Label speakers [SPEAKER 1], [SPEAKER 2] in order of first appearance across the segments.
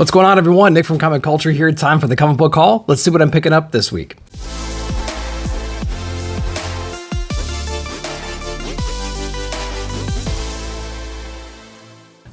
[SPEAKER 1] What's going on, everyone? Nick from Comic Culture here. Time for the comic book haul. Let's see what I'm picking up this week.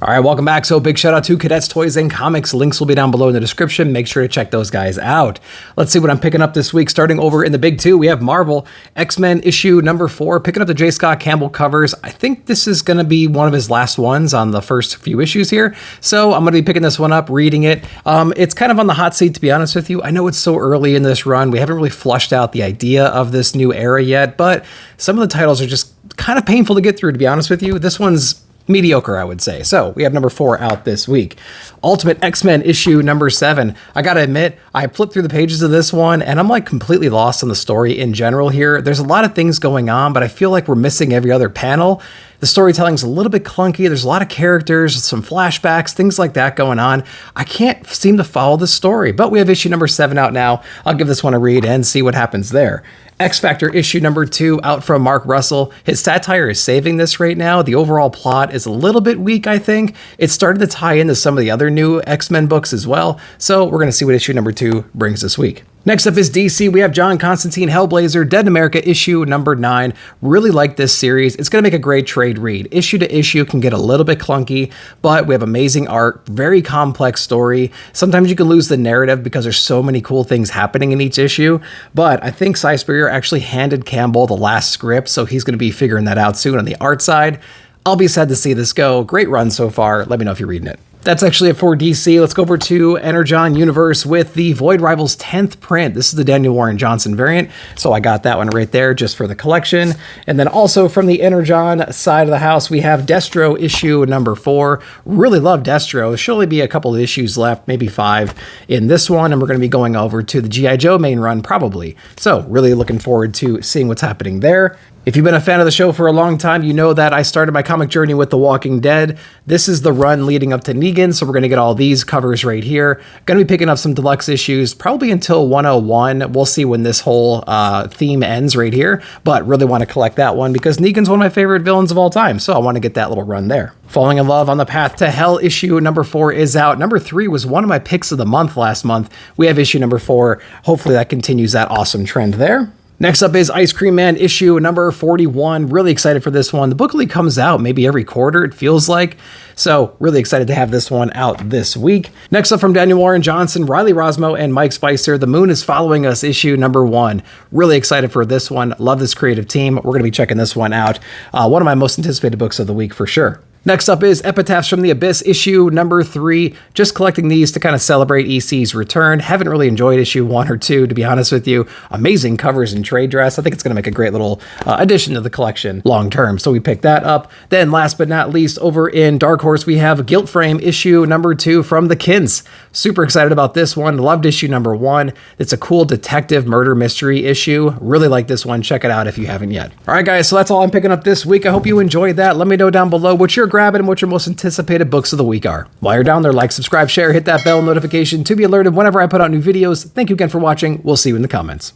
[SPEAKER 1] All right, welcome back. So big shout out to Cadets, Toys, and Comics. Links will be down below in the description. Make sure to check those guys out. Let's see what I'm picking up this week. Starting over in the big two, we have Marvel, X-Men issue number 4, picking up the J. Scott Campbell covers. I think this is going to be one of his last ones on the first few issues here. So I'm going to be picking this one up, reading it. It's kind of on the hot seat, to be honest with you. I know it's so early in this run. We haven't really flushed out the idea of this new era yet, but some of the titles are just kind of painful to get through, to be honest with you. This one's mediocre, I would say. So we have number 4 out this week. Ultimate X-Men issue number 7. I gotta admit, I flipped through the pages of this one and I'm like completely lost on the story in general here. There's a lot of things going on, but I feel like we're missing every other panel. The storytelling's a little bit clunky. There's a lot of characters, some flashbacks, things like that going on. I can't seem to follow the story, but we have issue number 7 out now. I'll give this one a read and see what happens there. X Factor issue number 2 out from Mark Russell. His satire is saving this right now. The overall plot is a little bit weak, I think. It started to tie into some of the other new X-Men books as well. So we're going to see what issue number 2 brings this week. Next up is DC. We have John Constantine Hellblazer, Dead in America issue number 9. Really like this series. It's going to make a great trade read. Issue to issue can get a little bit clunky, but we have amazing art, very complex story. Sometimes you can lose the narrative because there's so many cool things happening in each issue, but I think Cy Spurrier actually handed Campbell the last script, so he's going to be figuring that out soon on the art side. I'll be sad to see this go. Great run so far. Let me know if you're reading it. That's actually it for DC. Let's go over to ENJ Universe with the Void Rivals 10th print. This is the Daniel Warren Johnson variant, so I got that one right there just for the collection. And then also from the ENJ side of the house, we have Destro issue number 4. Really love Destro. There should only be a couple of issues left, maybe 5 in this one, and we're going to be going over to the G.I. Joe main run probably. So really looking forward to seeing what's happening there. If you've been a fan of the show for a long time, you know that I started my comic journey with The Walking Dead. This is the run leading up to Negan, so we're going to get all these covers right here. Going to be picking up some deluxe issues, probably until 101. We'll see when this whole theme ends right here, but really want to collect that one because Negan's one of my favorite villains of all time, so I want to get that little run there. Falling in Love on the Path to Hell issue number 4 is out. Number 3 was one of my picks of the month last month. We have issue number 4. Hopefully that continues that awesome trend there. Next up is Ice Cream Man issue number 41. Really excited for this one. The book only comes out maybe every quarter, it feels like. So really excited to have this one out this week. Next up from Daniel Warren Johnson, Riley Rosmo, and Mike Spicer, The Moon is Following Us issue number 1. Really excited for this one. Love this creative team. We're going to be checking this one out. One of my most anticipated books of the week for sure. Next up is Epitaphs from the Abyss issue number 3. Just collecting these to kind of celebrate EC's return. Haven't really enjoyed issue 1 or 2, to be honest with you. Amazing covers and trade dress. I think it's going to make a great little addition to the collection long term. So we picked that up. Then last but not least, over in Dark Horse, we have Guilt Frame issue number 2 from the Kins. Super excited about this one. Loved issue number 1. It's a cool detective murder mystery issue. Really like this one. Check it out if you haven't yet. All right, guys. So that's all I'm picking up this week. I hope you enjoyed that. Let me know down below what you're grabbing and what your most anticipated books of the week are. While you're down there, like, subscribe, share, hit that bell notification to be alerted whenever I put out new videos. Thank you again for watching. We'll see you in the comments.